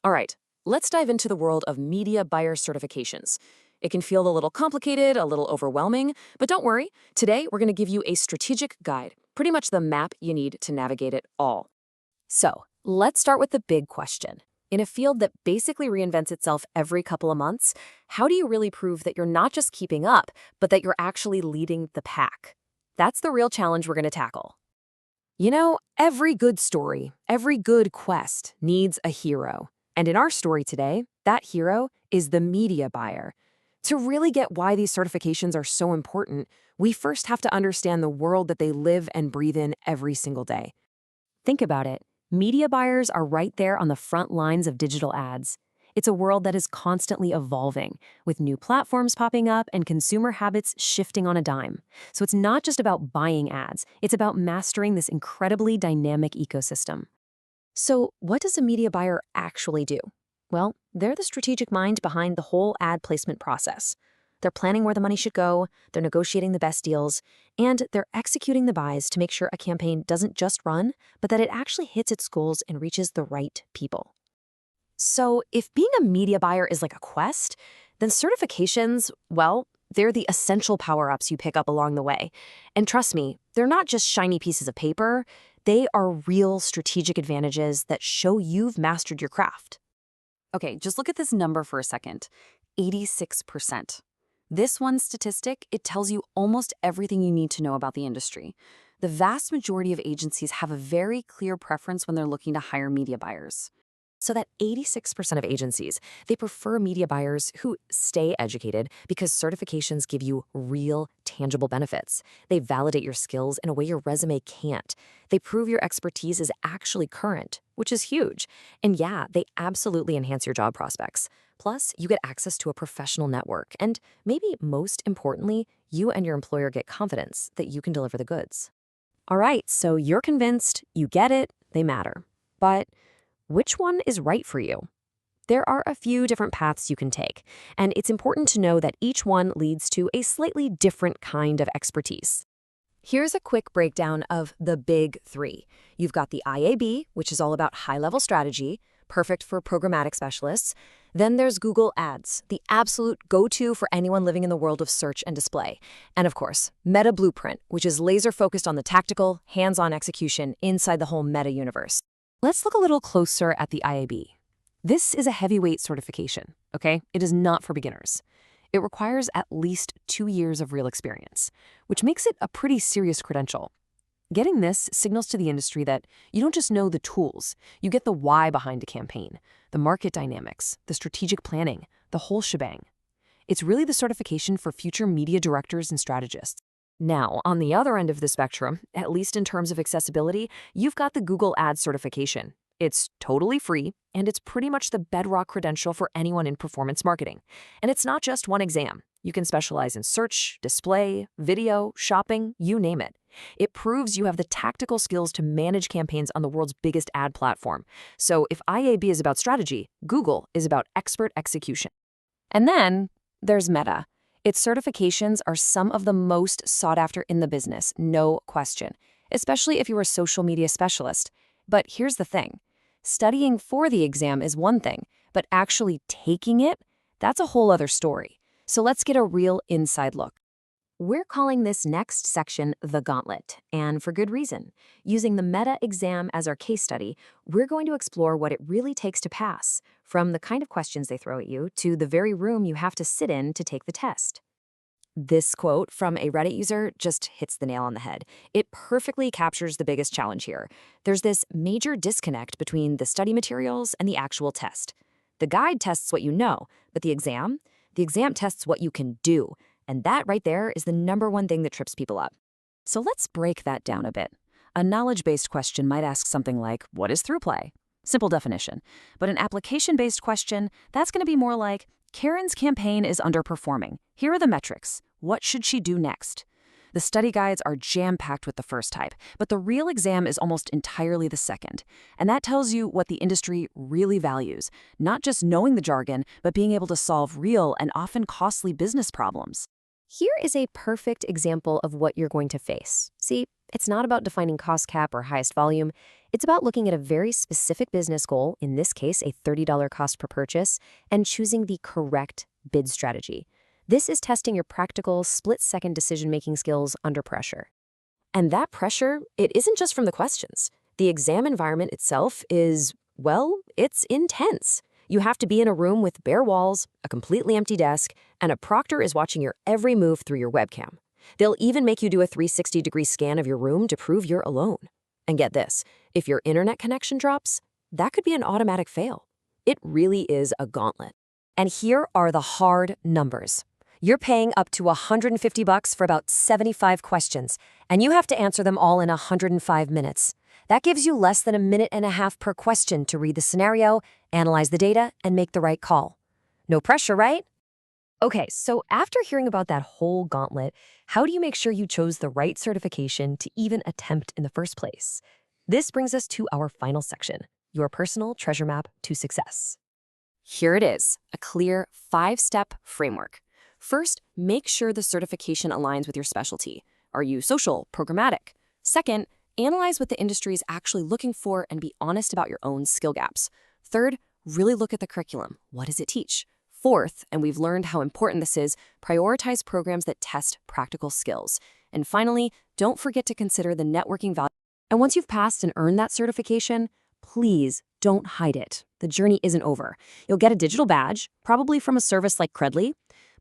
All right, let's dive into the world of media buyer certifications. It can feel a little complicated, a little overwhelming, but don't worry. Today, we're going to give you a strategic guide, pretty much the map you need to navigate it all. So, let's start with the big question. In a field that basically reinvents itself every couple of months, how do you really prove that you're not just keeping up, but that you're actually leading the pack? That's the real challenge we're going to tackle. You know, every good story, every good quest needs a hero. And in our story today, that hero is the media buyer. To really get why these certifications are so important, we first have to understand the world that they live and breathe in every single day. Think about it. Media buyers are right there on the front lines of digital ads. It's a world that is constantly evolving, with new platforms popping up and consumer habits shifting on a dime. So it's not just about buying ads, it's about mastering this incredibly dynamic ecosystem. So what does a media buyer actually do? Well, they're the strategic mind behind the whole ad placement process. They're planning where the money should go, they're negotiating the best deals, and they're executing the buys to make sure a campaign doesn't just run, but that it actually hits its goals and reaches the right people. So if being a media buyer is like a quest, then certifications, well, they're the essential power-ups you pick up along the way. And trust me, they're not just shiny pieces of paper, they are real strategic advantages that show you've mastered your craft. Okay, just look at this number for a second. 86%. This one statistic, it tells you almost everything you need to know about the industry. The vast majority of agencies have a very clear preference when they're looking to hire media buyers. So that 86% of agencies, they prefer media buyers who stay educated because certifications give you real, tangible benefits. They validate your skills in a way your resume can't. They prove your expertise is actually current, which is huge. And yeah, they absolutely enhance your job prospects. Plus, you get access to a professional network. And maybe most importantly, you and your employer get confidence that you can deliver the goods. All right, so you're convinced, you get it, they matter. But which one is right for you? There are a few different paths you can take, and it's important to know that each one leads to a slightly different kind of expertise. Here's a quick breakdown of the big three. You've got the IAB, which is all about high-level strategy, perfect for programmatic specialists. Then there's Google Ads, the absolute go-to for anyone living in the world of search and display. And of course, Meta Blueprint, which is laser-focused on the tactical, hands-on execution inside the whole Meta universe. Let's look a little closer at the IAB. This is a heavyweight certification, okay? It is not for beginners. It requires at least 2 years of real experience, which makes it a pretty serious credential. Getting this signals to the industry that you don't just know the tools, you get the why behind a campaign, the market dynamics, the strategic planning, the whole shebang. It's really the certification for future media directors and strategists. Now, on the other end of the spectrum, at least in terms of accessibility, you've got the Google Ads certification. It's totally free, and it's pretty much the bedrock credential for anyone in performance marketing. And it's not just one exam. You can specialize in search, display, video, shopping, you name it. It proves you have the tactical skills to manage campaigns on the world's biggest ad platform. So if IAB is about strategy, Google is about expert execution. And then there's Meta. Its certifications are some of the most sought after in the business, no question, especially if you're a social media specialist. But here's the thing. Studying for the exam is one thing, but actually taking it, that's a whole other story. So let's get a real inside look. We're calling this next section the gauntlet, and for good reason. Using the Meta exam as our case study, we're going to explore what it really takes to pass, from the kind of questions they throw at you to the very room you have to sit in to take the test. This quote from a Reddit user just hits the nail on the head. It perfectly captures the biggest challenge here. There's this major disconnect between the study materials and the actual test. The guide tests what you know, but the exam tests what you can do. And that right there is the number one thing that trips people up. So let's break that down a bit. A knowledge-based question might ask something like, what is throughplay? Simple definition. But an application-based question, that's going to be more like, Karen's campaign is underperforming. Here are the metrics. What should she do next? The study guides are jam-packed with the first type, but the real exam is almost entirely the second. And that tells you what the industry really values, not just knowing the jargon, but being able to solve real and often costly business problems. Here is a perfect example of what you're going to face. See, it's not about defining cost cap or highest volume. It's about looking at a very specific business goal, in this case, a $30 cost per purchase, and choosing the correct bid strategy. This is testing your practical, split-second decision-making skills under pressure. And that pressure, it isn't just from the questions. The exam environment itself is, well, it's intense. You have to be in a room with bare walls, a completely empty desk, and a proctor is watching your every move through your webcam. They'll even make you do a 360-degree scan of your room to prove you're alone. And get this, if your internet connection drops, that could be an automatic fail. It really is a gauntlet. And here are the hard numbers. You're paying up to $150 for about 75 questions, and you have to answer them all in 105 minutes. That gives you less than a minute and a half per question to read the scenario, analyze the data, and make the right call. No pressure, right? Okay, so after hearing about that whole gauntlet, how do you make sure you chose the right certification to even attempt in the first place? This brings us to our final section, your personal treasure map to success. Here it is, a clear 5-step framework. First, make sure the certification aligns with your specialty. Are you social, programmatic? Second, analyze what the industry is actually looking for and be honest about your own skill gaps. Third, really look at the curriculum. What does it teach? Fourth, and we've learned how important this is, prioritize programs that test practical skills. And finally, don't forget to consider the networking value. And once you've passed and earned that certification, please don't hide it. The journey isn't over. You'll get a digital badge, probably from a service like Credly.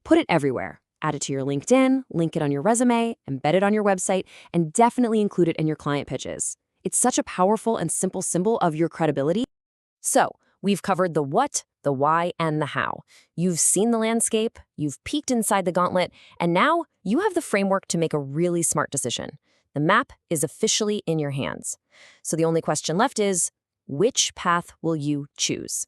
Put it everywhere. Add it to your LinkedIn, link it on your resume, embed it on your website, and definitely include it in your client pitches. It's such a powerful and simple symbol of your credibility. So, we've covered the what, the why, and the how. You've seen the landscape, you've peeked inside the gauntlet, and now you have the framework to make a really smart decision. The map is officially in your hands. So the only question left is, which path will you choose?